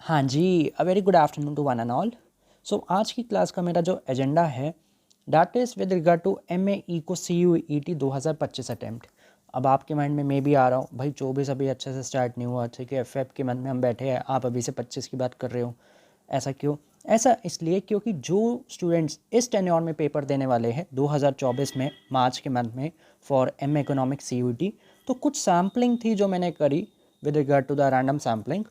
हाँ जी, a very good afternoon to one and all. So आज की क्लास का मेरा जो एजेंडा है that is with regard to MA eco CUET 2025 attempt. अब आपके माइंड में मैं भी आ रहा हूँ भाई 24 अभी अच्छे से स्टार्ट नहीं हुआ, ठीक है, फेब के मंथ में हम बैठे हैं, आप अभी से 25 की बात कर रहे हो। ऐसा क्यों? ऐसा इसलिए क्योंकि जो स्टूडेंट्स इस टेन्योर में पेपर देने वाले हैं 2024 में मार्च के मंथ में फॉर MA इकोनॉमिक्स CUET, तो कुछ सैम्पलिंग थी जो मैंने करी with regard to the random sampling.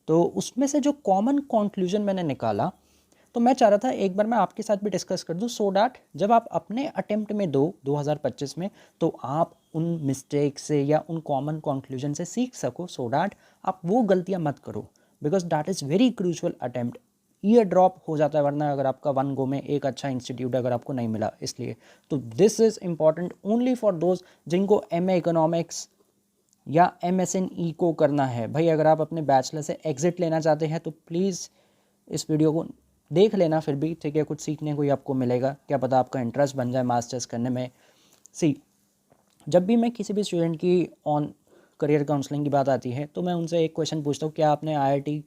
तो उसमें से जो कॉमन कंक्लूजन मैंने निकाला, तो मैं चाह रहा था एक बार मैं आपके साथ भी डिस्कस कर दूं सो डैट जब आप अपने अटेम्प्ट में दो 2025 में, तो आप उन मिस्टेक से या उन कॉमन कंक्लूजन से सीख सको, सो डैट आप वो गलतियां मत करो, because that is very crucial attempt. Year drop हो जाता है वरना अगर आपका वन गो में एक अच्छा इंस्टीट्यूट अगर आपको नहीं मिला, इसलिए तो this is important only for those जिनको MA इकोनॉमिक्स या MSN को करना है। भाई अगर आप अपने बैचलर से एग्जिट लेना चाहते हैं तो प्लीज़ इस वीडियो को देख लेना, फिर भी ठीक है, कुछ सीखने को ही आपको मिलेगा, क्या पता आपका इंटरेस्ट बन जाए मास्टर्स करने में। सी, जब भी मैं किसी भी स्टूडेंट की ऑन करियर काउंसलिंग की बात आती है तो मैं उनसे एक क्वेश्चन पूछता हूँ, क्या आपने IIT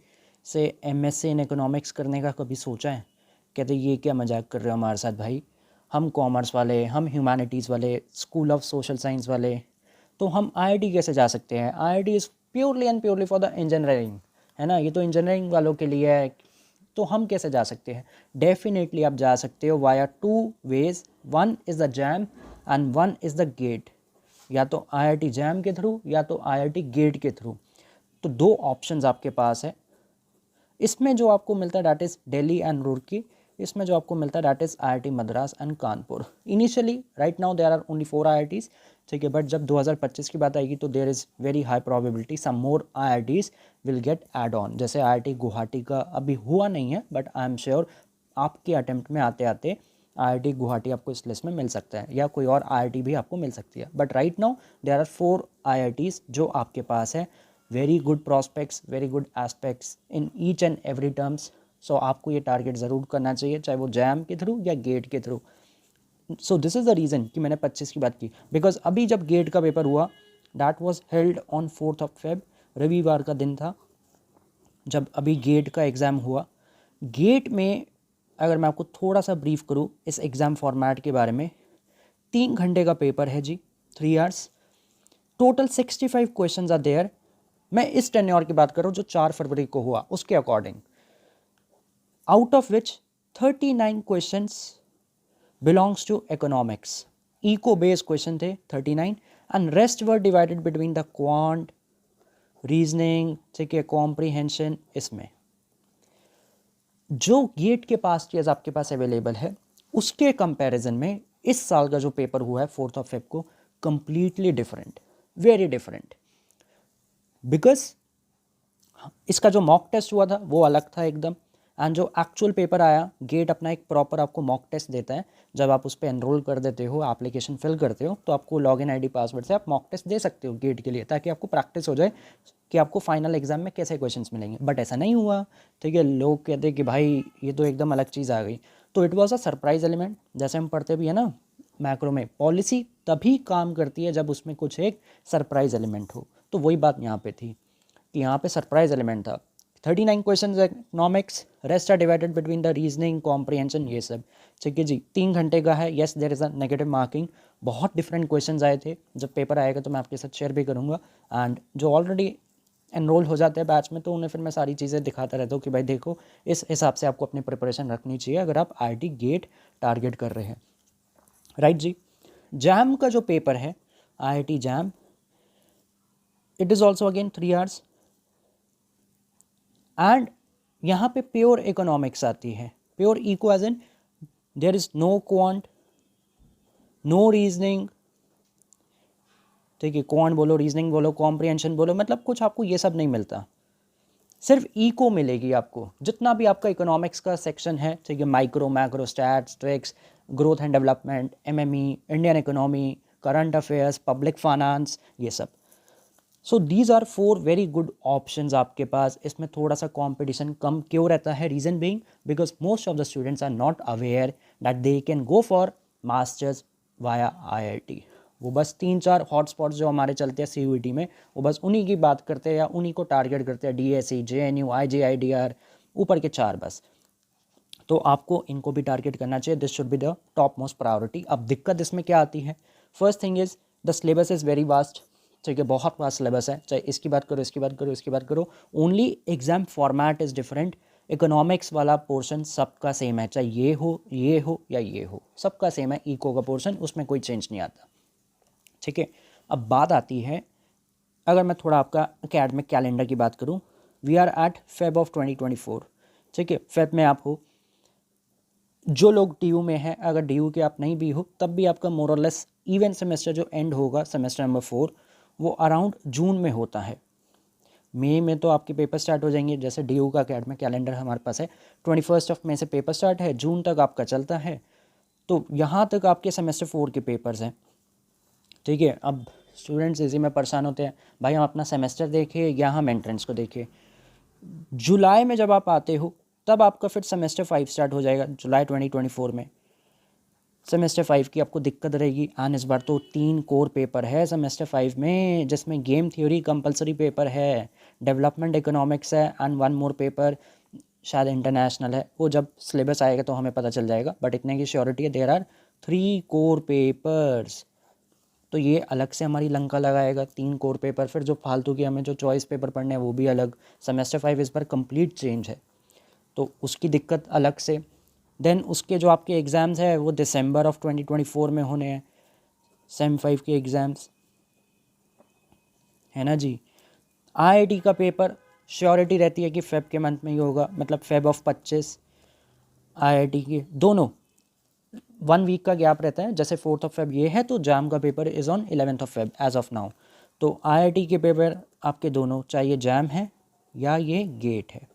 से MSc इन इकोनॉमिक्स करने का कभी सोचा है? कहते ये क्या मजाक कर रहे हो हमारे साथ भाई, हम कॉमर्स वाले, हम ह्यूमैनिटीज़ वाले, स्कूल ऑफ सोशल साइंस वाले, तो हम IIT कैसे जा सकते हैं? IIT is purely and purely for the engineering, है ना, ये तो इंजीनियरिंग वालों के लिए है, तो हम कैसे जा सकते हैं? डेफिनेटली आप जा सकते हो via two ways, one is the JAM and one is the GATE. या तो IIT जैम के थ्रू या तो IIT गेट के थ्रू, तो दो ऑप्शंस आपके पास है। इसमें जो आपको मिलता है that is Delhi and Roorkee, इसमें जो आपको मिलता है that is IIT Madras and Kanpur. Initially right now there are only 4 IITs, ठीक है, बट जब 2025 की बात आएगी तो there is very high probability some more IITs will get add on. जैसे IIT गुवाहाटी का अभी हुआ नहीं है, बट आई एम श्योर आपके अटेम्प्ट में आते आते IIT गुवाहाटी आपको इस लिस्ट में मिल सकता है, या कोई और IIT भी आपको मिल सकती है। But right now there are 4 IITs जो आपके पास है, very good prospects, very good aspects in each and every terms. So आपको ये टारगेट ज़रूर करना चाहिए, चाहे वो जैम के थ्रू या गेट के through. So this is the reason कि मैंने 25 की बात की, बिकॉज अभी जब गेट का पेपर हुआ that was held on 4th of Feb, रविवार का दिन था जब अभी गेट का एग्ज़ाम हुआ। गेट में अगर मैं आपको थोड़ा सा ब्रीफ करूँ इस एग्ज़ाम फॉर्मेट के बारे में, 3 घंटे का पेपर है जी, 3 hours, total 65 questions are there. मैं इस टेन्योर की बात कर रहा हूँ जो 4 फरवरी को हुआ, उसके according, out of which 39 questions belongs to economics. Eco based question थे 39, and rest were divided between the quant, reasoning, ठीक है, कॉम्प्रीहेंशन। इसमें जो गेट के पास चीज़ आपके पास अवेलेबल है उसके कंपैरिजन में इस साल का जो पेपर हुआ है 4th of Feb को, completely different, very different. Because इसका जो मॉक टेस्ट हुआ था वो अलग था एकदम, एंड जो एक्चुअल पेपर आया, गेट अपना एक प्रॉपर आपको मॉक टेस्ट देता है। जब आप उस पर एनरोल कर देते हो, एप्लीकेशन फिल करते हो, तो आपको लॉगिन ID पासवर्ड से आप मॉक टेस्ट दे सकते हो गेट के लिए, ताकि आपको प्रैक्टिस हो जाए कि आपको फाइनल एग्जाम में कैसे क्वेश्चंस मिलेंगे। बट ऐसा नहीं हुआ, ठीक है, लोग कहते हैं कि भाई ये तो एकदम अलग चीज़ आ गई। तो it was a surprise element. जैसे हम पढ़ते भी है ना मैक्रो में, पॉलिसी तभी काम करती है जब उसमें कुछ एक सरप्राइज एलिमेंट हो, तो वही बात यहाँ पे थी कि यहाँ पे सरप्राइज एलिमेंट था। 39 question economics, rest are divided between the reasoning, comprehension, ये सब, ठीक है जी। 3 घंटे का है, yes there is a negative marking. बहुत डिफरेंट क्वेश्चंस आए थे, जब पेपर आएगा तो मैं आपके साथ शेयर भी करूँगा। एंड जो ऑलरेडी एनरोल हो जाते हैं बैच में, तो उन्हें फिर मैं सारी चीज़ें दिखाता रहता हूँ कि भाई देखो, इस हिसाब से आपको अपनी प्रिपरेशन रखनी चाहिए अगर आप IIT गेट टारगेट कर रहे हैं, राइट जी। जैम का जो पेपर है, IIT JAM, it is also again 3 hours, and यहाँ पे प्योर इकोनॉमिक्स आती है, pure eco as in there is no quant, no reasoning, ठीक है, क्वांट बोलो, रीजनिंग बोलो, कॉम्प्रीहेंशन बोलो, मतलब कुछ आपको ये सब नहीं मिलता, सिर्फ इको मिलेगी आपको। जितना भी आपका इकोनॉमिक्स का सेक्शन है, ठीक है, micro, macro, stats, tricks, growth and development, MME, Indian economy, current affairs, public finance, ये सब। So these are 4 very good options आपके पास। इसमें थोड़ा सा कंपटीशन कम क्यों रहता है? Reason being because most of the students are not aware that they can go for masters via IIT। वो बस 3-4 हॉटस्पॉट्स जो हमारे चलते हैं CUET में, वो बस उन्हीं की बात करते हैं या उन्हीं को टारगेट करते हैं, DSE, JNU, IJIDR, ऊपर के 4 बस। तो आपको इनको भी टारगेट करना चाहिए। This should be the top most priority. अब दिक्कत इसमें क्या आती है? First thing is the syllabus is very vast. ठीक है, बहुत वास्ट सिलेबस है, चाहे इसकी बात करो, इसकी बात करो, इसकी बात करो, only exam format is different. Economics वाला पोर्शन सबका सेम है, चाहे ये हो या ये हो, सबका सेम है। इको का पोर्शन, उसमें कोई चेंज नहीं आता। ठीक है, अब बात आती है, अगर मैं थोड़ा आपका एकेडमिक कैलेंडर की बात करूं, we are at Feb of 2024। ठीक है, फेब में आप हो, जो लोग DU में हैं, अगर DU के आप नहीं भी हो तब भी आपका मोरलेस इवन सेमेस्टर जो एंड होगा सेमेस्टर नंबर 4, वो अराउंड जून में होता है। मई में तो आपके पेपर स्टार्ट हो जाएंगे। जैसे DU का एकेडमिक कैलेंडर हमारे पास है, 21 मई से पेपर स्टार्ट है, जून तक आपका चलता है। तो यहाँ तक आपके सेमेस्टर 4 के पेपर्स हैं। ठीक है, अब स्टूडेंट्स इसी में परेशान होते हैं, भाई हम अपना सेमेस्टर देखें या हम एंट्रेंस को देखें। जुलाई में जब आप आते हो तब आपका फिर सेमेस्टर 5 स्टार्ट हो जाएगा, जुलाई 2024 में सेमेस्टर 5 की आपको दिक्कत रहेगी। एंड इस बार तो 3 कोर पेपर है सेमेस्टर 5 में, जिसमें गेम थ्योरी कंपलसरी पेपर है, डेवलपमेंट इकोनॉमिक्स है, एंड 1 मोर पेपर शायद इंटरनेशनल है। वो जब सिलेबस आएगा तो हमें पता चल जाएगा, बट इतने की श्योरिटी है, देयर आर 3 कोर पेपर्स। तो ये अलग से हमारी लंका लगाएगा 3 कोर पेपर। फिर जो फालतू की हमें जो चॉइस पेपर पढ़ने हैं वो भी अलग। सेमेस्टर 5 इस बार कंप्लीट चेंज है, तो उसकी दिक्कत अलग से। देन उसके जो आपके एग्ज़ाम्स है वो दिसंबर ऑफ 2024 में होने हैं, सेम 5 के एग्ज़ाम्स, है ना जी। IIT का पेपर श्योरिटी रहती है कि फेब के मंथ में ही होगा, मतलब फेब ऑफ 25। IIT के दोनों 1 वीक का गैप रहता है, जैसे 4 फेब ये है तो जैम का paper is on 11 Feb as of now. तो IIT के पेपर आपके दोनों, चाहे ये जैम है या ये गेट है।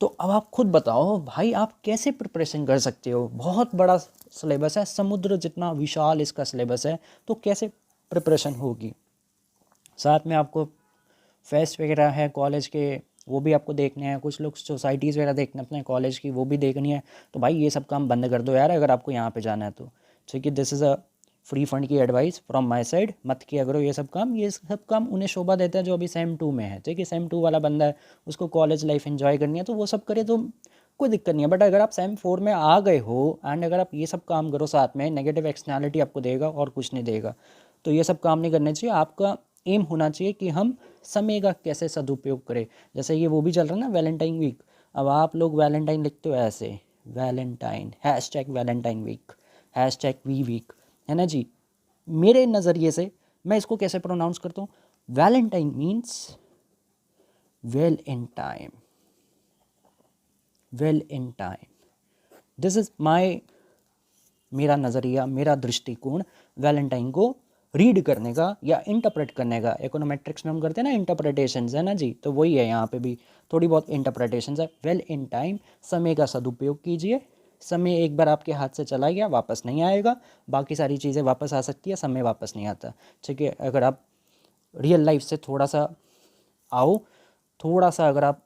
तो अब आप खुद बताओ भाई, आप कैसे प्रिपरेशन कर सकते हो? बहुत बड़ा सिलेबस है, समुद्र जितना विशाल इसका सिलेबस है, तो कैसे प्रिपरेशन होगी? साथ में आपको फेस्ट वगैरह है कॉलेज के, वो भी आपको देखने हैं, कुछ लोग सोसाइटीज़ वगैरह देखने अपने कॉलेज की, वो भी देखनी है। तो भाई ये सब काम बंद कर दो यार, अगर आपको यहाँ पे जाना है तो। ठीक है, this is a free fund की एडवाइस फ्रॉम माय साइड, मत किया करो ये सब काम। ये सब काम उन्हें शोभा देता है जो अभी सेम 2 में है। ठीक है, सेम 2 वाला बंदा है, उसको कॉलेज लाइफ एंजॉय करनी है तो वो सब करे, तो कोई दिक्कत नहीं है। बट अगर आप सेम 4 में आ गए हो एंड अगर आप ये सब काम करो साथ में, नेगेटिव एक्सटर्नैलिटी आपको देगा और कुछ नहीं देगा। तो ये सब काम नहीं करने चाहिए। आपका एम होना चाहिए कि हम समय का कैसे सदुपयोग करें। जैसे ये वो भी चल रहा है ना, वैलेंटाइन वीक। अब आप लोग वैलेंटाइन लिखते हो ऐसे, Valentine, hashtag Valentine week, hashtag V week, है ना जी। मेरे नज़रिए से मैं इसको कैसे प्रोनाउंस करता हूँ, Valentine means well in time, well in time. This is मेरा नज़रिया, मेरा दृष्टिकोण वैलेंटाइन को रीड करने का या इंटरप्रेट करने का। इकोनोमेट्रिक्स में हम करते हैं ना इंटरप्रिटेशंस, है ना जी, तो वही है यहाँ पे भी, थोड़ी बहुत इंटरप्रिटेशंस है। वेल इन टाइम, समय का सदुपयोग कीजिए। समय एक बार आपके हाथ से चला गया वापस नहीं आएगा, बाकी सारी चीज़ें वापस आ सकती है, समय वापस नहीं आता। ठीक है, अगर आप रियल लाइफ से थोड़ा सा आओ, थोड़ा सा अगर आप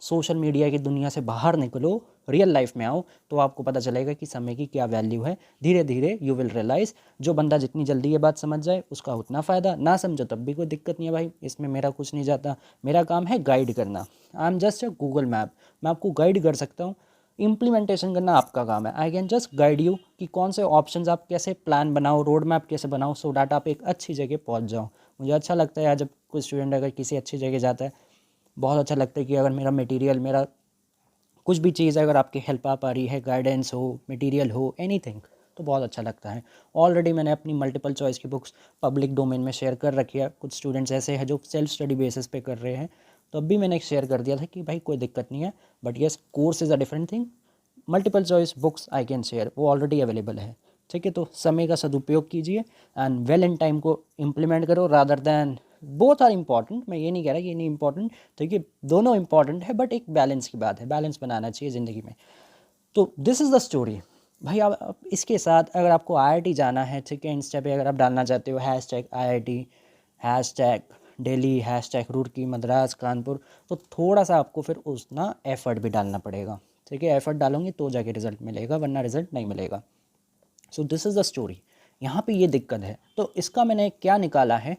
सोशल मीडिया की दुनिया से बाहर निकलो, रियल लाइफ में आओ, तो आपको पता चलेगा कि समय की क्या वैल्यू है। धीरे धीरे यू विल रियलाइज़। जो बंदा जितनी जल्दी ये बात समझ जाए उसका उतना फ़ायदा, ना समझो तब भी कोई दिक्कत नहीं है भाई, इसमें मेरा कुछ नहीं जाता। मेरा काम है गाइड करना। I am just a Google map, मैं आपको गाइड कर सकता हूँ। इम्प्लीमेंटेशन करना आपका काम है। I can just guide you कि कौन से ऑप्शंस आप कैसे प्लान बनाओ, रोड मैप कैसे बनाओ, सो डैट आप एक अच्छी जगह पहुँच जाओ। मुझे अच्छा लगता है यार जब कोई स्टूडेंट अगर किसी अच्छी जगह जाता है, बहुत अच्छा लगता है कि अगर मेरा मटेरियल, मेरा कुछ भी चीज़ अगर आपकी हेल्प आ पा रही है, गाइडेंस हो, मटेरियल हो, एनीथिंग, तो बहुत अच्छा लगता है। ऑलरेडी मैंने अपनी मल्टीपल चॉइस की बुक्स पब्लिक डोमेन में शेयर कर रखी है। कुछ स्टूडेंट्स ऐसे हैं जो सेल्फ स्टडी बेसिस पे कर रहे हैं, तो अब भी मैंने शेयर कर दिया था कि भाई कोई दिक्कत नहीं है, but yes course is a different thing. Multiple choice books I can share, वो ऑलरेडी अवेलेबल है। ठीक है, तो समय का सदुपयोग कीजिए एंड वेल इन टाइम को इम्प्लीमेंट करो rather than. Both are important, मैं ये नहीं कह रहा कि ये नहीं इंपॉर्टेंट। ठीक है, दोनों इंपॉर्टेंट है, बट एक बैलेंस की बात है, बैलेंस बनाना चाहिए ज़िंदगी में। तो दिस इज़ द स्टोरी भाई। आप इसके साथ अगर आपको IIT जाना है, ठीक है, इंस्टा पे अगर आप डालना चाहते हो hashtag IIT, hashtag Delhi, hashtag Roorkee, Madras, Kanpur, तो थोड़ा सा आपको फिर उतना एफर्ट भी डालना पड़ेगा। ठीक है, एफर्ट डालोगे तो जाके रिजल्ट मिलेगा, वरना रिजल्ट नहीं मिलेगा। सो दिस इज़ द स्टोरी। यहाँ पे ये दिक्कत है। तो इसका मैंने क्या निकाला है,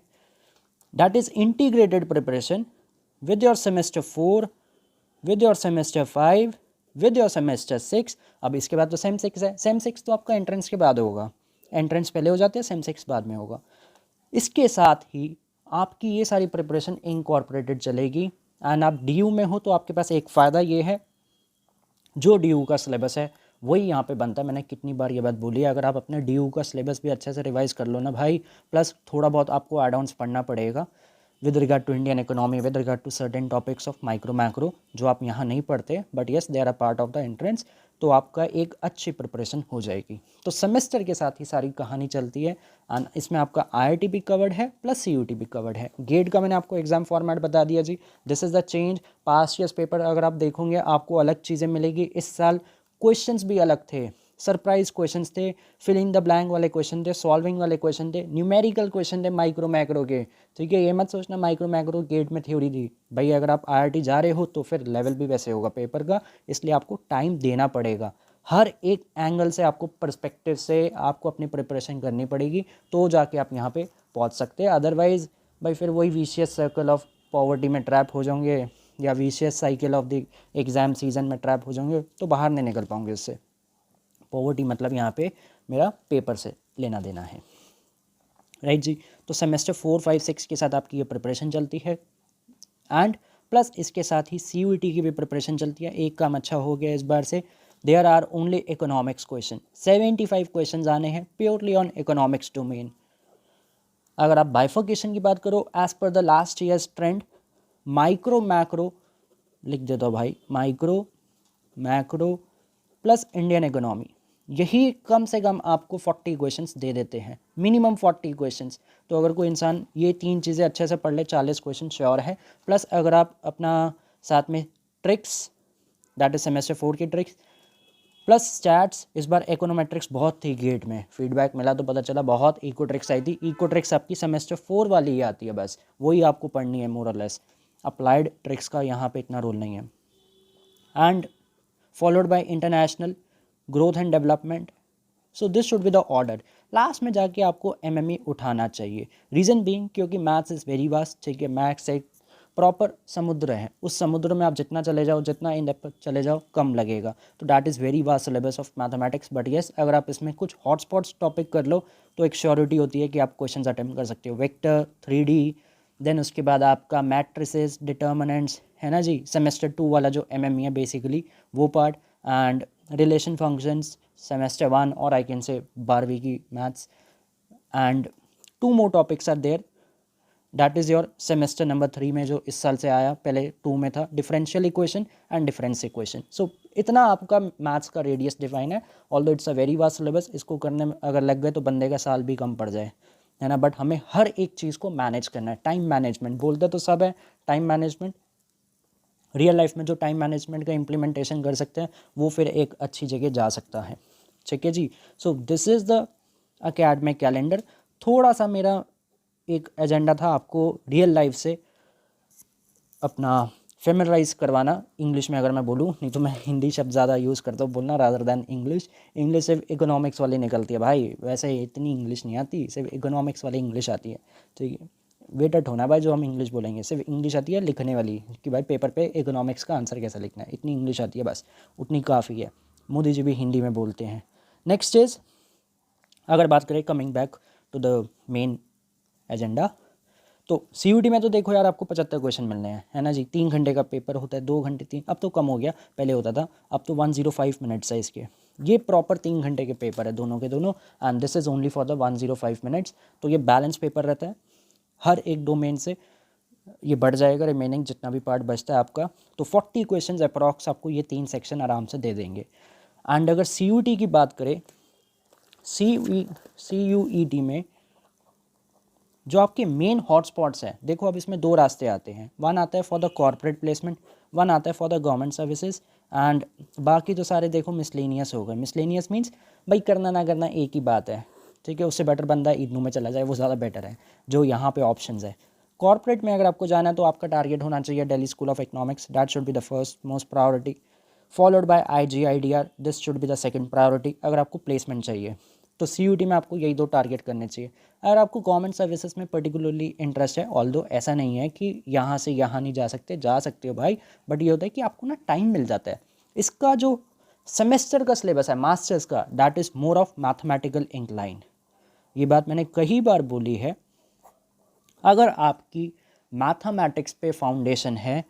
that is integrated preparation with your semester 4, with your semester 5, with your semester 6। अब इसके बाद तो सेम 6 है, सेम 6 तो आपका एंट्रेंस के बाद होगा, एंट्रेंस पहले हो जाते हैं, सेम 6 बाद में होगा। इसके साथ ही आपकी ये सारी प्रिपरेशन इनकॉर्पोरेटेड चलेगी। एंड आप DU में हो तो आपके पास एक फ़ायदा ये है, जो DU का सिलेबस है वही यहाँ पे बनता है। मैंने कितनी बार ये बात बोली है, अगर आप अपने DU का सिलेबस भी अच्छे से रिवाइज कर लो ना भाई, प्लस थोड़ा बहुत आपको एड ऑन्स पढ़ना पड़ेगा with regard to Indian economy, with regard to certain topics of micro macro जो आप यहाँ नहीं पढ़ते, but yes they are a part of the entrance, तो आपका एक अच्छी प्रिपरेशन हो जाएगी। तो सेमेस्टर के साथ ही सारी कहानी चलती है एंड इसमें आपका IIT भी कवर्ड है प्लस CUT भी कवर्ड है। गेट का मैंने आपको एग्जाम फॉर्मेट बता दिया जी, this is the change. Past years paper अगर आप देखोगे आपको अलग चीज़ें मिलेगी। इस साल क्वेश्चंस भी अलग थे, सरप्राइज क्वेश्चंस थे, फिल इन द ब्लैंक वाले क्वेश्चन थे, सॉल्विंग वाले क्वेश्चन थे, न्यूमेरिकल क्वेश्चन थे माइक्रो मैक्रो के। ठीक है, ये मत सोचना माइक्रो मैक्रो गेट में थ्योरी थी भाई, अगर आप IIT जा रहे हो तो फिर लेवल भी वैसे होगा पेपर का, इसलिए आपको टाइम देना पड़ेगा। हर एक एंगल से आपको पर्सपेक्टिव से आपको अपनी प्रिपरेशन करनी पड़ेगी, तो जाके आप यहाँ पे पहुँच सकते हैं। अदरवाइज भाई फिर वही विशियस सर्कल ऑफ पॉवर्टी में ट्रैप हो जाओगे या vicious cycle of the exam season में ट्रैप हो जाओगे, तो बाहर नहीं निकल पाओगे इससे। पॉवर्टी मतलब यहाँ पे मेरा पेपर से लेना देना है, राइट जी। तो सेमेस्टर 4, 5, 6 के साथ आपकी ये प्रिपरेशन चलती है एंड प्लस इसके साथ ही CUET की भी प्रिपरेशन चलती है। एक काम अच्छा हो गया इस बार से, there are only economics question, 75 question आने हैं प्योरली ऑन इकोनॉमिक्स डोमेन। अगर आप बाइफर्केशन की बात करो as per the last years trend, micro macro लिख देता हूँ भाई, micro macro plus Indian economy, यही कम से कम आपको 40 क्वेश्चंस दे देते हैं, मिनिमम 40 क्वेश्चंस। तो अगर कोई इंसान ये 3 चीज़ें अच्छे से पढ़ ले 40 क्वेश्चन श्योर है। प्लस अगर आप अपना साथ में ट्रिक्स, दैट इज सेमेस्टर 4 की ट्रिक्स प्लस स्टैट्स, इस बार इकोनोमेट्रिक्स बहुत थी गेट में, फीडबैक मिला तो पता चला बहुत इको ट्रिक्स आई थी। इको ट्रिक्स आपकी सेमेस्टर 4 वाली ही आती है, बस वही आपको पढ़नी है मोर और लेस, अप्लाइड ट्रिक्स का यहाँ पे इतना रोल नहीं है। And followed by international growth and development, so this should be the order। Last में जाके आपको MME उठाना चाहिए, रीज़न बीइंग क्योंकि मैथ्स इज़ वेरी वास्ट। ठीक है, मैथ्स एक प्रॉपर समुद्र है, उस समुद्र में आप जितना चले जाओ, जितना इन डेप्थ चले जाओ कम लगेगा। तो that is very vast syllabus of mathematics. But yes, अगर आप इसमें कुछ हॉटस्पॉट्स टॉपिक कर लो तो एक श्योरिटी होती है कि आप क्वेश्चन अटेम्प्ट कर सकते हो। वेक्टर, 3D, देन उसके बाद आपका मैट्रिसेस, डिटर्मिनेंट्स है ना जी, सेमेस्टर 2 वाला जो MME है बेसिकली वो part, and relation functions semester 1 और आई कैन से 12वीं की maths. And 2 more topics are there, that is your semester number 3 में जो इस साल से आया, पहले 2 में था, differential equation and difference equation. So इतना आपका मैथ्स का रेडियस डिफाइन है। Although it's a very vast syllabus, इसको करने में अगर लग गए तो बंदे का साल भी कम पड़ जाए, है ना। बट हमें हर एक चीज़ को मैनेज करना है, टाइम मैनेजमेंट बोलते तो सब है, टाइम मैनेजमेंट रियल लाइफ में जो टाइम मैनेजमेंट का इम्प्लीमेंटेशन कर सकते हैं वो फिर एक अच्छी जगह जा सकता है। ठीक है जी, so this is the academic calendar. थोड़ा सा मेरा एक एजेंडा था आपको रियल लाइफ से अपना फेमिलराइज करवाना, इंग्लिश में अगर मैं बोलूँ, नहीं तो मैं हिंदी शब्द ज़्यादा यूज़ करता हूँ बोलना रादर दैन इंग्लिश। इंग्लिश सिर्फ इकोनॉमिक्स वाली निकलती है भाई, वैसे इतनी इंग्लिश नहीं आती, सिर्फ इकोनॉमिक्स वाली इंग्लिश आती है। ठीक है, वेटेड होना भाई जो हम इंग्लिश बोलेंगे, सिर्फ इंग्लिश आती है लिखने वाली कि भाई पेपर पे इकोनॉमिक्स का आंसर कैसे लिखना है, इतनी इंग्लिश आती है बस, उतनी काफ़ी है। मोदी जी भी हिंदी में बोलते हैं। नेक्स्ट इज, अगर बात करें coming back to the main agenda, तो CUT में तो देखो यार आपको 75 क्वेश्चन मिलने हैं, है ना जी। 3 घंटे का पेपर होता है, 2 घंटे 3, अब तो कम हो गया, पहले होता था, अब तो 105 मिनट्स है इसके। ये प्रॉपर 3 घंटे के पेपर है दोनों के दोनों, and this is only for the 105 minutes. तो ये बैलेंस पेपर रहता है, हर एक डोमेन से ये बढ़ जाएगा, रिमेनिंग जितना भी पार्ट बचता है आपका। तो 40 क्वेश्चन अप्रॉक्स आपको ये 3 सेक्शन आराम से दे देंगे। एंड अगर CUT की बात करें, CUET में जो आपके मेन हॉटस्पॉट्स हैं, देखो अब इसमें 2 रास्ते आते हैं, वन आता है for the corporate placement, one आता है for the government services, and बाकी तो सारे देखो मिसलेनियस हो गए। मिसलेनियस मीन्स भाई करना ना करना एक ही बात है, ठीक है, उससे बेटर बंदा इग्नू में चला जाए, वो ज़्यादा बेटर है जो यहाँ पे ऑप्शंस है। कॉर्पोरेट में अगर आपको जाना है तो आपका टारगेट होना चाहिए Delhi school of economics, that should be the first most priority, followed by IGIDR, this should be the second priority अगर आपको प्लेसमेंट चाहिए। तो CUET में आपको यही 2 टारगेट करने चाहिए। अगर आपको गवर्नमेंट सर्विसेज में पर्टिकुलरली इंटरेस्ट है, ऑल्दो ऐसा नहीं है कि यहाँ से यहाँ नहीं जा सकते, जा सकते हो भाई, बट ये होता है कि आपको ना टाइम मिल जाता है। इसका जो सेमेस्टर का सिलेबस है मास्टर्स का, that is more of mathematical incline. ये बात मैंने कई बार बोली है, अगर आपकी मैथमेटिक्स पे फाउंडेशन है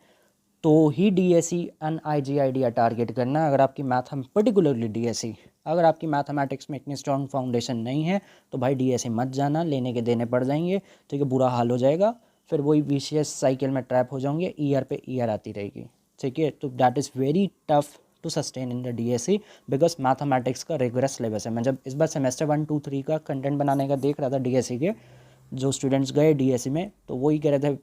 तो ही DSE एंड IGIDR टारगेट करना। अगर आपकी पर्टिकुलरली DSE, अगर आपकी मैथमेटिक्स में इतनी स्ट्रॉन्ग फाउंडेशन नहीं है तो भाई DSE मत जाना, लेने के देने पड़ जाएंगे, ठीक है, बुरा हाल हो जाएगा, फिर वही VCS साइकिल में ट्रैप हो जाओगे, ईयर पे ईयर आती रहेगी, ठीक है। तो that is very tough to sustain in the DSE because mathematics का रेगुलर सिलेबस है। मैं जब इस बार सेमेस्टर 1, 2, 3 का कंटेंट बनाने का देख रहा था DSE के, जो स्टूडेंट्स गए DSE में, तो वही कह रहे थे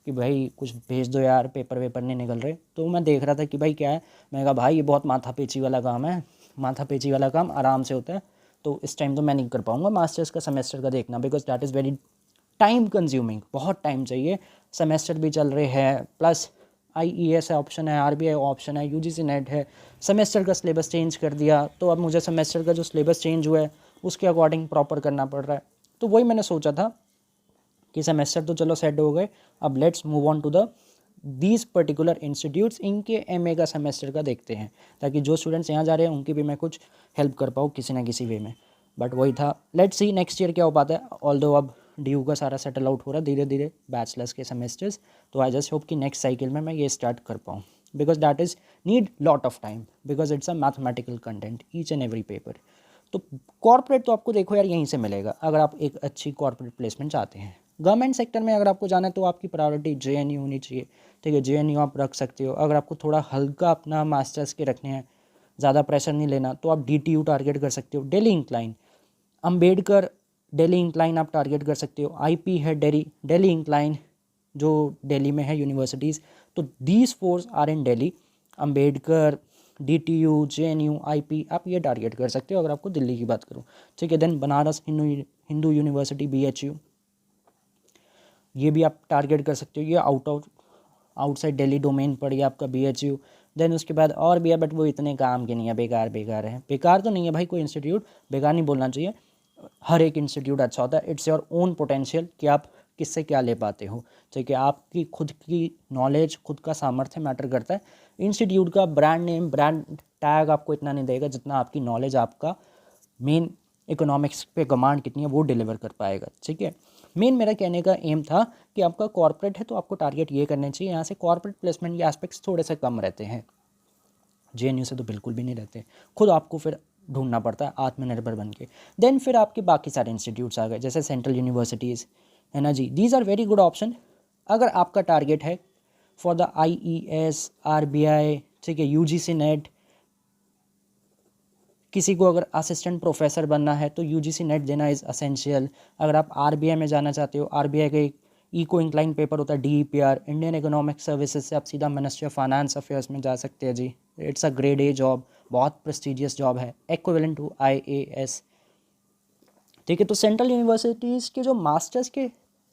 कि भाई कुछ भेज दो यार, पेपर वेपर नहीं निकल रहे। तो मैं देख रहा था कि भाई क्या है, मैंने कहा भाई ये बहुत माथा पेची वाला काम है, माथा पेची वाला काम आराम से होता है, तो इस टाइम तो मैं नहीं कर पाऊँगा मास्टर्स का सेमेस्टर का देखना, because that is very time consuming, बहुत टाइम चाहिए, सेमेस्टर भी चल रहे हैं, प्लस IES ऑप्शन है, RBI ऑप्शन है, UGC नेट है, सेमेस्टर का सिलेबस चेंज कर दिया, तो अब मुझे सेमेस्टर का जो सिलेबस चेंज हुआ है उसके अकॉर्डिंग प्रॉपर करना पड़ रहा है। तो वही मैंने सोचा था कि सेमेस्टर तो चलो सेट हो गए, अब let's move on to the these particular institutes, इनके MA का सेमेस्टर का देखते हैं, ताकि जो स्टूडेंट्स यहाँ जा रहे हैं उनकी भी मैं कुछ हेल्प कर पाऊँ किसी ना किसी वे में। बट वही था, लेट्स सी नेक्स्ट ईयर क्या हो पाता है। ऑल्दो अब DU का सारा सेटल आउट हो रहा है धीरे धीरे, बैचलर्स के सेमेस्टर्स, तो आई जस्ट होप कि नेक्स्ट साइकिल में मैं ये स्टार्ट कर पाऊँ, because that is need lot of time, because it's a mathematical content each and every paper. तो कॉर्पोरेट तो आपको देखो यार यहीं से मिलेगा, अगर आप एक अच्छी कॉर्पोरेट प्लेसमेंट चाहते हैं। गवर्नमेंट सेक्टर में अगर आपको जाना है तो आपकी प्रायोरिटी JNU होनी चाहिए, ठीक है, JNU आप रख सकते हो। अगर आपको थोड़ा हल्का अपना मास्टर्स के रखने हैं, ज़्यादा प्रेशर नहीं लेना, तो आप DTU टारगेट कर सकते हो, दिल्ली इंक्लाइन, अम्बेडकर दिल्ली इंक्लाइन आप टारगेट कर सकते हो, IP है दिल्ली इंक्लाइन जो दिल्ली में है यूनिवर्सिटीज़, तो these fours are in Delhi, Ambedkar, DTU, JNU, IP आप ये टारगेट कर सकते हो अगर आपको दिल्ली की बात करूँ, ठीक है। Then Banaras Hindu university BHU, ये भी आप टारगेट कर सकते हो, ये आउटसाइड दिल्ली डोमेन पड़ गया आपका BHU। देन उसके बाद और भी है, बट वो इतने काम के नहीं है, बेकार है, बेकार तो नहीं है भाई, कोई इंस्टीट्यूट बेकार नहीं बोलना चाहिए, हर एक इंस्टीट्यूट अच्छा होता है, इट्स योर ओन पोटेंशियल कि आप किससे क्या ले पाते हो, ठीक है, आपकी खुद की नॉलेज, खुद का सामर्थ्य मैटर करता है। इंस्टीट्यूट का ब्रांड नेम, ब्रांड टैग आपको इतना नहीं देगा जितना आपकी नॉलेज, आपका मेन इकोनॉमिक्स पे कमांड कितनी है वो डिलीवर कर पाएगा, ठीक है। मेन मेरा कहने का एम था कि आपका कॉर्पोरेट है तो आपको टारगेट ये करने चाहिए, यहाँ से कॉर्पोरेट प्लेसमेंट के एस्पेक्ट्स थोड़े से कम रहते हैं, JNU से तो बिल्कुल भी नहीं रहते, खुद आपको फिर ढूंढना पड़ता है आत्मनिर्भर बन के। देन फिर आपके बाकी सारे इंस्टीट्यूट्स आ गए, जैसे सेंट्रल यूनिवर्सिटीज़ है ना जी, these are very good option. अगर आपका टारगेट है फॉर द IES, RBI, ठीक है, UGC नेट, किसी को अगर असिस्टेंट प्रोफेसर बनना है तो UGC नेट देना इज़ असेंशियल। अगर आप RBI में जाना चाहते हो, RBI का एक इको इंक्लाइन पेपर होता है DEPR, इंडियन इकोनॉमिक सर्विसेज से आप सीधा मिनिस्ट्री ऑफ फाइनेंस अफेयर्स में जा सकते हैं जी, it's a grade A job, बहुत प्रेस्टिजियस जॉब है, इक्विवेलेंट टू IAS, ठीक है। तो सेंट्रल यूनिवर्सिटीज़ के जो मास्टर्स के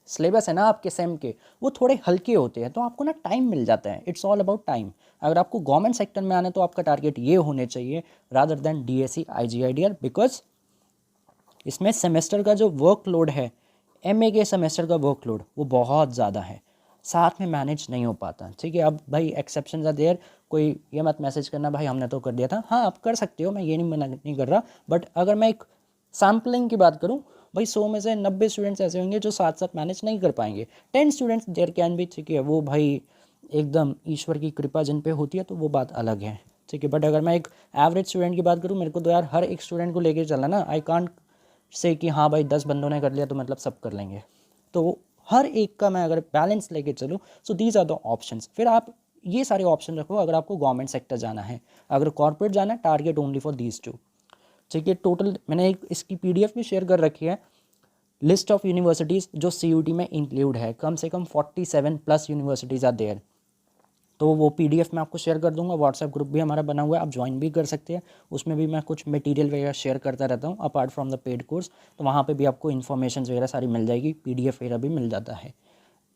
सिलेबस है ना आपके सेम के, वो थोड़े हल्के होते हैं, तो आपको ना टाइम मिल जाता है, इट्स ऑल अबाउट टाइम। अगर आपको गवर्नमेंट सेक्टर में आना है तो आपका टारगेट ये होने चाहिए rather than DSE IGIDR, because इसमें सेमेस्टर का जो वर्कलोड है, MA के सेमेस्टर का वर्कलोड वो बहुत ज़्यादा है, साथ में मैनेज नहीं हो पाता, ठीक है। अब भाई एक्सेप्शन आर देयर, कोई ये मत मैसेज करना भाई हमने तो कर दिया था, हाँ आप कर सकते हो, मैं ये नहीं मना नहीं कर रहा, बट अगर मैं एक सैम्पलिंग की बात करूँ, भाई 100 में से 90 स्टूडेंट्स ऐसे होंगे जो साथ साथ मैनेज नहीं कर पाएंगे, 10 स्टूडेंट्स देयर कैन बी, ठीक है, वो भाई एकदम ईश्वर की कृपा जिन पे होती है तो वो बात अलग है, ठीक है। बट अगर मैं एक एवरेज स्टूडेंट की बात करूँ, मेरे को तो यार हर एक स्टूडेंट को लेके चलना ना, आई कांट से कि हाँ भाई 10 बंदों ने कर लिया तो मतलब सब कर लेंगे, तो हर एक का मैं अगर बैलेंस लेके चलूँ, so these are the options. फिर आप ये सारे ऑप्शन रखो अगर आपको गवर्नमेंट सेक्टर जाना है, अगर कॉर्पोरेट जाना है target only for these two, ठीक है। टोटल मैंने एक इसकी PDF भी शेयर कर रखी है, लिस्ट ऑफ यूनिवर्सिटीज़ जो CUET में इंक्लूड है, कम से कम 47+ यूनिवर्सिटीज़ आर देयर, तो वो PDF मैं आपको शेयर कर दूंगा, व्हाट्सएप ग्रुप भी हमारा बना हुआ है, आप ज्वाइन भी कर सकते हैं, उसमें भी मैं कुछ मटेरियल वगैरह शेयर करता रहता हूँ apart from the paid course, तो वहाँ पे भी आपको इन्फॉर्मेशन वगैरह सारी मिल जाएगी, PDF वगैरह भी मिल जाता है,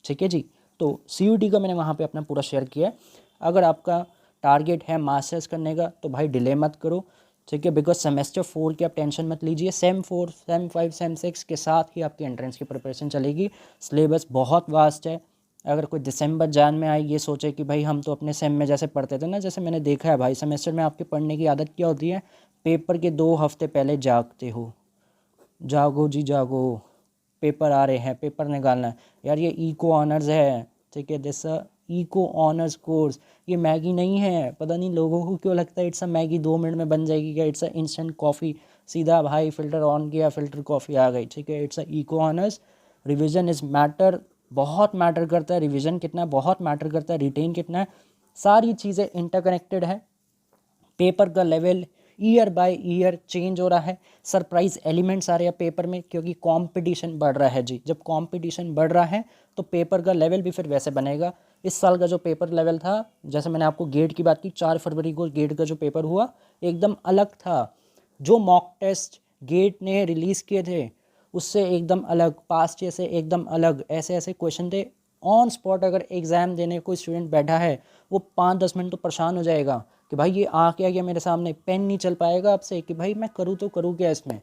ठीक है जी। तो CUET का मैंने वहाँ पे अपना पूरा शेयर किया है। अगर आपका टारगेट है मास्टर्स करने का तो भाई डिले मत करो, ठीक है, बिकॉज सेमेस्टर 4 की आप टेंशन मत लीजिए, सेम 4 सेम 5 सेम 6 के साथ ही आपकी एंट्रेंस की प्रिपरेशन चलेगी। सिलेबस बहुत वास्ट है। अगर कोई दिसंबर जान में आए ये सोचे कि भाई हम तो अपने सेम में जैसे पढ़ते थे ना, जैसे मैंने देखा है भाई सेमेस्टर में आपके पढ़ने की आदत क्या होती है, पेपर के 2 हफ्ते पहले जागते हो, जागो जी जागो, पेपर आ रहे हैं, पेपर निकालना है। यार ये इको ऑनर्स है, ठीक है, दिस इको ऑनर्स कोर्स, ये मैगी नहीं है। पता नहीं लोगों को क्यों लगता है इट्स अ मैगी 2 मिनट में बन जाएगी क्या, इट्स अ इंस्टेंट कॉफ़ी, सीधा भाई फ़िल्टर ऑन किया फ़िल्टर कॉफ़ी आ गई, ठीक है। It's a eco honours, revision is matter, बहुत मैटर करता है रिविजन कितना है, बहुत मैटर करता है रिटेन कितना है, सारी चीज़ें इंटरकनेक्टेड है। पेपर का level year by year change हो रहा है, सरप्राइज एलिमेंट्स आ रहे हैं पेपर में, क्योंकि कंपटीशन बढ़ रहा है जी। जब कंपटीशन बढ़ रहा है तो पेपर का लेवल भी फिर वैसे बनेगा। इस साल का जो पेपर लेवल था, जैसे मैंने आपको गेट की बात की, 4 फरवरी को गेट का जो पेपर हुआ एकदम अलग था। जो मॉक टेस्ट गेट ने रिलीज़ किए थे उससे एकदम अलग, पास्ट ईयर से एकदम अलग, ऐसे ऐसे क्वेश्चन थे। ऑन स्पॉट अगर एग्ज़ाम देने कोई स्टूडेंट बैठा है, वो 5-10 मिनट तो परेशान हो जाएगा कि भाई ये आ क्या गया मेरे सामने, पेन नहीं चल पाएगा आपसे कि भाई मैं करूँ तो करूँ क्या इसमें।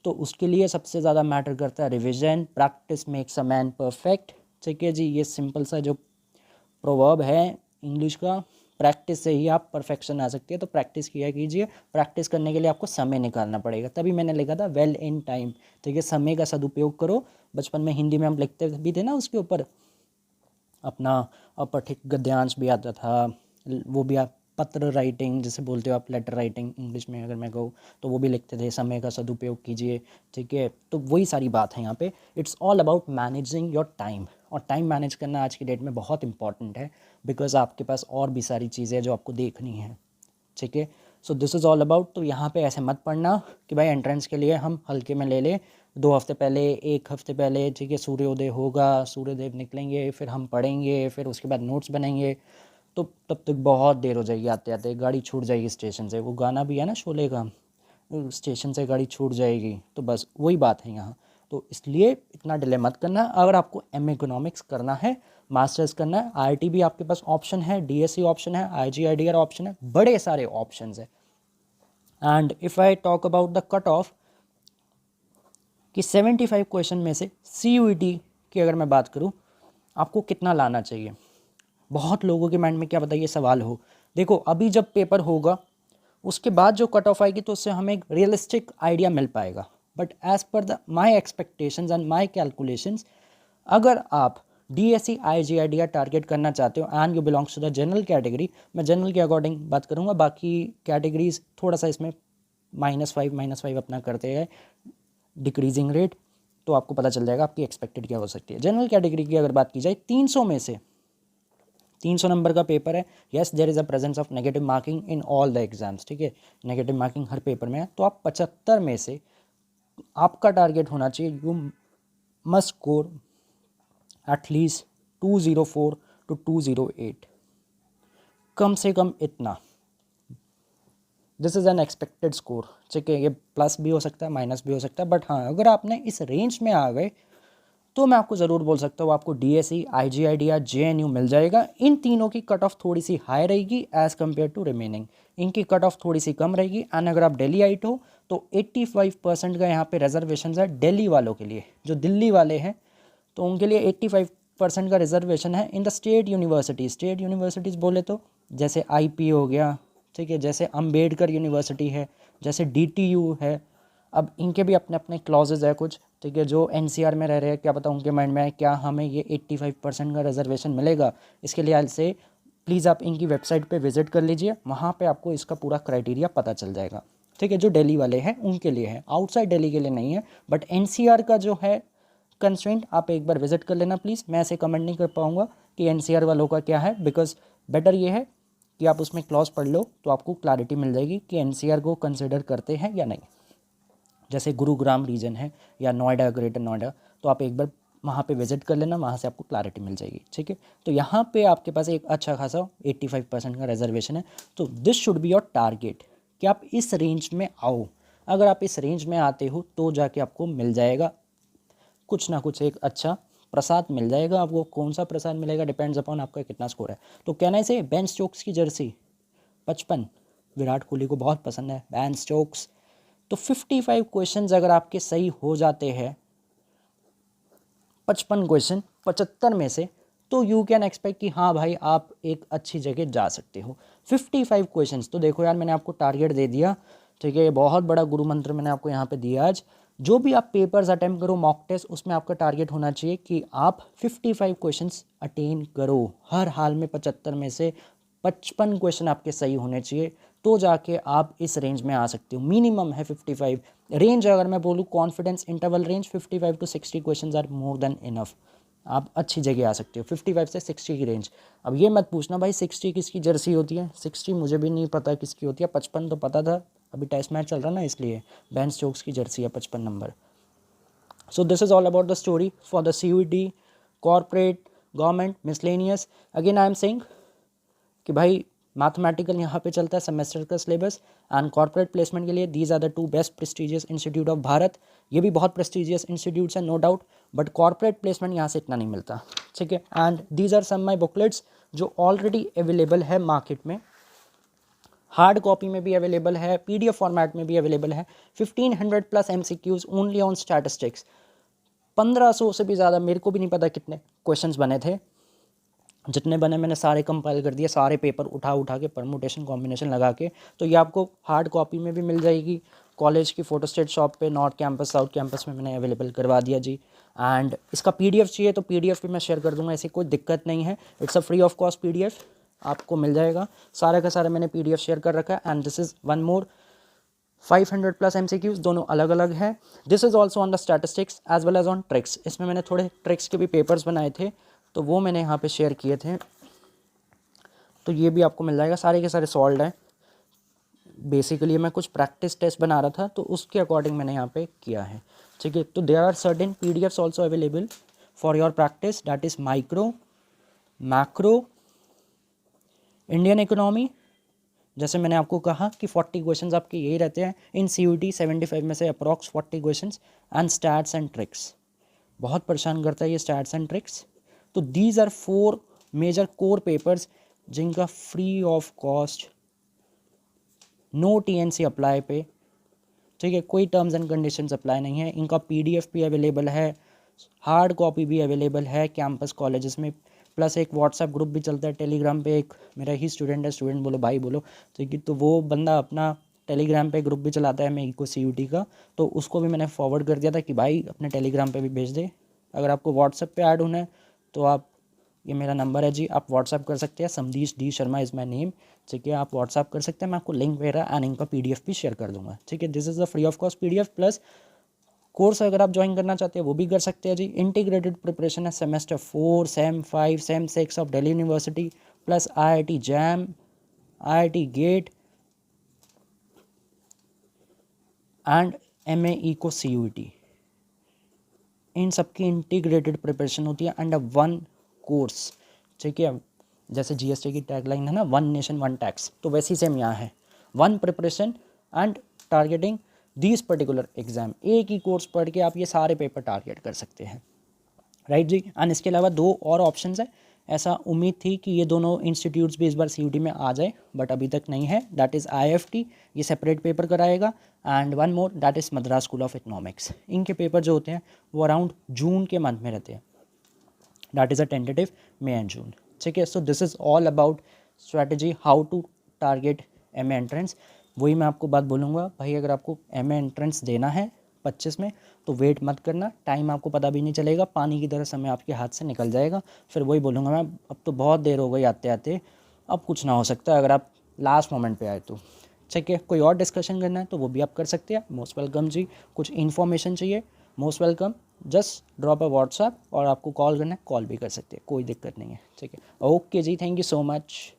तो उसके लिए सबसे ज़्यादा मैटर करता है revision, practice makes a man perfect, ठीक है जी। ये सिंपल सा जो प्रोवर्ब है इंग्लिश का, प्रैक्टिस से ही आप परफेक्शन आ सकती है। तो प्रैक्टिस किया कीजिए, प्रैक्टिस करने के लिए आपको समय निकालना पड़ेगा, तभी मैंने लिखा था वेल इन टाइम, ठीक है। समय का सदुपयोग करो। बचपन में हिंदी में हम लिखते भी थे ना, उसके ऊपर अपना अपठित गद्यांश भी आता था, वो भी आप पत्र राइटिंग जिसे बोलते हो आप, लेटर राइटिंग इंग्लिश में अगर मैं कहूँ, तो वो भी लिखते थे, समय का सदुपयोग कीजिए, ठीक है। तो वही सारी बात है यहाँ पे, it's all about managing your time. और टाइम मैनेज करना आज की डेट में बहुत इंपॉर्टेंट है, बिकॉज आपके पास और भी सारी चीज़ें जो आपको देखनी है, ठीक है। So this is all about. तो यहाँ पे ऐसे मत पढ़ना कि भाई एंट्रेंस के लिए हम हल्के में ले लें, 2 हफ्ते पहले 1 हफ्ते पहले, ठीक है, सूर्योदय होगा, सूर्यदेव निकलेंगे, फिर हम पढ़ेंगे, फिर उसके बाद नोट्स बनाएंगे, तो तब तक बहुत देर हो जाएगी, आते आते गाड़ी छूट जाएगी स्टेशन से। वो गाना भी है ना शोले का, स्टेशन से गाड़ी छूट जाएगी, तो बस वही बात है यहाँ। तो इसलिए इतना डिले मत करना। अगर आपको एम इकोनॉमिक्स करना है, मास्टर्स करना है, आईआईटी भी आपके पास ऑप्शन है, डीएससी ऑप्शन है, आईजीआईडीआर ऑप्शन है, बड़े सारे ऑप्शन है। And if I talk about the cut off कि 75 क्वेश्चन में से CUET की अगर मैं बात करूँ, आपको कितना लाना चाहिए। बहुत लोगों के माइंड में क्या पता ये सवाल हो। देखो अभी जब पेपर होगा उसके बाद जो कट ऑफ आएगी तो उससे हमें एक रियलिस्टिक आइडिया मिल पाएगा। But as per the my expectations and my calculations, अगर आप DSC IGIDR टारगेट करना चाहते हो and you belongs to the general category, मैं जनरल के अकॉर्डिंग बात करूँगा, बाकी कैटेगरीज थोड़ा सा इसमें -5 अपना करते हैं डिक्रीजिंग रेट, तो आपको पता चल जाएगा आपकी एक्सपेक्टेड क्या हो सकती है। जनरल कैटेगरी की अगर बात की जाए, 300 में से 300 नंबर का पेपर है, yes there is a presence of negative marking in all the exams, ठीक है, नेगेटिव मार्किंग हर पेपर में है। तो आप 75 में से आपका टारगेट होना चाहिए, you must score at least 204 to 208, कम से कम इतना। This is an expected score, ठीक है। ये प्लस भी हो सकता है, माइनस भी हो सकता है, बट हाँ अगर आपने इस रेंज में आ गए तो मैं आपको ज़रूर बोल सकता हूँ आपको DSC IGIDR JNU मिल जाएगा। इन तीनों की कट ऑफ थोड़ी सी हाई रहेगी एज़ कम्पेयर टू रिमेनिंग, इनकी कट ऑफ थोड़ी सी कम रहेगी। एंड अगर आप दिल्ली आइट हो तो 85% का यहाँ पे रिजर्वेशन है दिल्ली वालों के लिए। जो दिल्ली वाले हैं तो उनके लिए 85% का रिजर्वेशन है in the state university. State universities बोले तो जैसे IP हो गया, ठीक है, जैसे अम्बेडकर यूनिवर्सिटी है, जैसे DTU है। अब इनके भी अपने अपने क्लॉजेज है कुछ, ठीक है। जो NCR में रह रहे हैं क्या पता उनके माइंड में है क्या हमें ये 85% का रिजर्वेशन मिलेगा। इसके लिए आज से प्लीज़ आप इनकी वेबसाइट पे विजिट कर लीजिए, वहाँ पे आपको इसका पूरा क्राइटेरिया पता चल जाएगा, ठीक है। जो दिल्ली वाले हैं उनके लिए है, आउटसाइड दिल्ली के लिए नहीं है। बट NCR का जो है कंस्ट्रेंट आप एक बार विजिट कर लेना प्लीज़। मैं ऐसे कमेंट नहीं कर पाऊँगा कि NCR वालों का क्या है, बिकॉज बेटर ये है कि आप उसमें क्लॉज पढ़ लो तो आपको क्लैरिटी मिल जाएगी कि NCR को कंसिडर करते हैं या नहीं। जैसे गुरुग्राम रीजन है या नोएडा, ग्रेटर नोएडा, तो आप एक बार वहाँ पे विजिट कर लेना, वहाँ से आपको क्लैरिटी मिल जाएगी, ठीक है। तो यहाँ पे आपके पास एक अच्छा खासा 85% का रिजर्वेशन है। तो this should be your target कि आप इस रेंज में आओ। अगर आप इस रेंज में आते हो तो जाके आपको मिल जाएगा कुछ ना कुछ, एक अच्छा प्रसाद मिल जाएगा आपको। कौन सा प्रसाद मिलेगा डिपेंड्स अपॉन आपका कितना स्कोर है। तो कहना से बेन स्टोक्स की जर्सी 55, विराट कोहली को बहुत पसंद है, बेन स्टोक्स। तो 55 क्वेश्चंस अगर आपके सही हो जाते हैं 55 क्वेश्चन 75 में से, तो यू कैन एक्सपेक्ट कि हाँ भाई आप एक अच्छी जगह जा सकते हो। 55 क्वेश्चंस, तो देखो यार मैंने आपको टारगेट दे दिया, ठीक है, ये बहुत बड़ा गुरु मंत्र मैंने आपको यहाँ पे दिया आज। जो भी आप पेपर्स अटेम्प्ट करो मॉक टेस्ट, उसमें आपका टारगेट होना चाहिए कि आप 55 क्वेश्चंस अटेन करो हर हाल में। 75 में से 55 क्वेश्चन आपके सही होने चाहिए, तो जाके आप इस रेंज में आ सकते हो। मिनिमम है 55 रेंज, अगर मैं बोलूँ confidence interval range 55 to 60 question are more than enough. आप अच्छी जगह आ सकते हो 55 से 60 की रेंज। अब ये मत पूछना भाई 60 किसकी जर्सी होती है, 60 मुझे भी नहीं पता किसकी होती है, 55 तो पता था, अभी टेस्ट मैच चल रहा ना इसलिए। बेन स्टोक्स की जर्सी है 55 number. So this is all about the story for the CUET, corporate, government, miscellaneous. Again I am saying कि भाई मैथमेटिकल यहाँ पे चलता है सेमेस्टर का सिलेबस, एंड कॉर्पोरेट प्लेसमेंट के लिए these are the 2 best prestigious institute of Bharat. ये भी बहुत प्रेस्टिजियस इंस्टीट्यूट्स हैं no doubt, but corporate placement यहाँ से इतना नहीं मिलता, ठीक है। And these are some my booklets जो ऑलरेडी अवेलेबल है मार्केट में, हार्ड कॉपी में भी अवेलेबल है, PDF फॉर्मेट में भी अवेलेबल है। 1500+ MCQs ओनली ऑन स्टैटिस्टिक्स। 1500 से भी ज़्यादा, मेरे को भी नहीं पता कितने क्वेश्चंस बने थे, जितने बने मैंने सारे कंपाइल कर दिए, सारे पेपर उठा उठा के परमुटेशन कॉम्बिनेशन लगा के। तो ये आपको हार्ड कॉपी में भी मिल जाएगी कॉलेज की फोटोस्टेट शॉप पे, नॉर्थ कैंपस साउथ कैंपस में मैंने अवेलेबल करवा दिया जी। एंड इसका PDF चाहिए तो PDF भी मैं शेयर कर दूंगा, ऐसी कोई दिक्कत नहीं है। It's a free of cost PDF, आपको मिल जाएगा सारा का सारा, मैंने PDF शेयर कर रखा है। And this is one more 500+ MCQs, दोनों अलग अलग है। This is also on the statistics as well as on tricks. इसमें मैंने थोड़े ट्रिक्स के भी पेपर्स बनाए थे, तो वो मैंने यहाँ पे शेयर किए थे, तो ये भी आपको मिल जाएगा। सारे के सारे सॉल्व हैं। बेसिकली मैं कुछ प्रैक्टिस टेस्ट बना रहा था, तो उसके अकॉर्डिंग मैंने यहाँ पे किया है, ठीक है। तो there are certain PDFs also available for your practice, that is micro, macro, Indian economy. जैसे मैंने आपको कहा कि 40 क्वेश्चंस आपके यही रहते हैं इन CUET, 75 में से approx 40 questions. And stats and tricks, बहुत परेशान करता है ये स्टैट्स एंड ट्रिक्स। तो these are 4 major core papers जिनका free of cost, no TNC apply पे, ठीक है, कोई टर्म्स एंड कंडीशंस अप्लाई नहीं है। इनका PDF भी अवेलेबल है, हार्ड कॉपी भी अवेलेबल है कैंपस कॉलेजेस में, प्लस एक व्हाट्सएप ग्रुप भी चलता है टेलीग्राम पे। एक मेरा ही स्टूडेंट है, स्टूडेंट बोलो भाई बोलो, ठीक है, तो वो बंदा अपना टेलीग्राम पे ग्रुप भी चलाता है मैं को CUET का, तो उसको भी मैंने फॉरवर्ड कर दिया था कि भाई अपने टेलीग्राम पे भी भेज दे। अगर आपको व्हाट्सएप पे ऐड होना है तो आप, ये मेरा नंबर है जी, आप व्हाट्सएप कर सकते हैं, समदीश D Sharma is my name, ठीक है, आप व्हाट्सएप कर सकते हैं। मैं आपको लिंक वगैरह एंड इनका PDF भी शेयर कर दूंगा, ठीक है। This is the free of cost PDF, plus course अगर आप ज्वाइन करना चाहते हैं वो भी कर सकते हैं जी। इंटीग्रेटेड प्रिपरेशन है semester 4, sem 5, sem 6 of Delhi university, plus IIT JAM, IIT GATE and MA ECO CUET, इन सब की इंटीग्रेटेड प्रिपरेशन होती है अंडर वन कोर्स, ठीक है। जैसे GST की टैगलाइन है ना, 1 नेशन 1 टैक्स, तो वैसी सेम यहाँ है, 1 preparation and targeting this particular exam. एक ही कोर्स पढ़ के आप ये सारे पेपर टारगेट कर सकते हैं, राइट जी। एंड इसके अलावा 2 और ऑप्शंस है। ऐसा उम्मीद थी कि ये दोनों इंस्टीट्यूट्स भी इस बार CUET में आ जाए, बट अभी तक नहीं है। दैट इज़ IFT, ये सेपरेट पेपर कराएगा, and one more that is Madras school of economics. इनके पेपर जो होते हैं वो अराउंड जून के मंथ में रहते हैं, that is a tentative May and June, ठीक है। So this is all about strategy how to target MA entrance. वही मैं आपको बात बोलूँगा भाई, अगर आपको MA एंट्रेंस देना है 25 में, तो वेट मत करना, टाइम आपको पता भी नहीं चलेगा, पानी की तरह समय आपके हाथ से निकल जाएगा। फिर वही बोलूँगा मैं, अब तो बहुत देर हो गई आते आते, अब कुछ ना हो सकता अगर आप लास्ट मोमेंट पे आए तो, ठीक है। कोई और डिस्कशन करना है तो वो भी आप कर सकते हैं, मोस्ट वेलकम जी। कुछ इन्फॉर्मेशन चाहिए, most welcome, just drop a WhatsApp, और आपको कॉल करना है कॉल भी कर सकते हैं, कोई दिक्कत नहीं है, ठीक है। ओके जी, थैंक यू सो मच।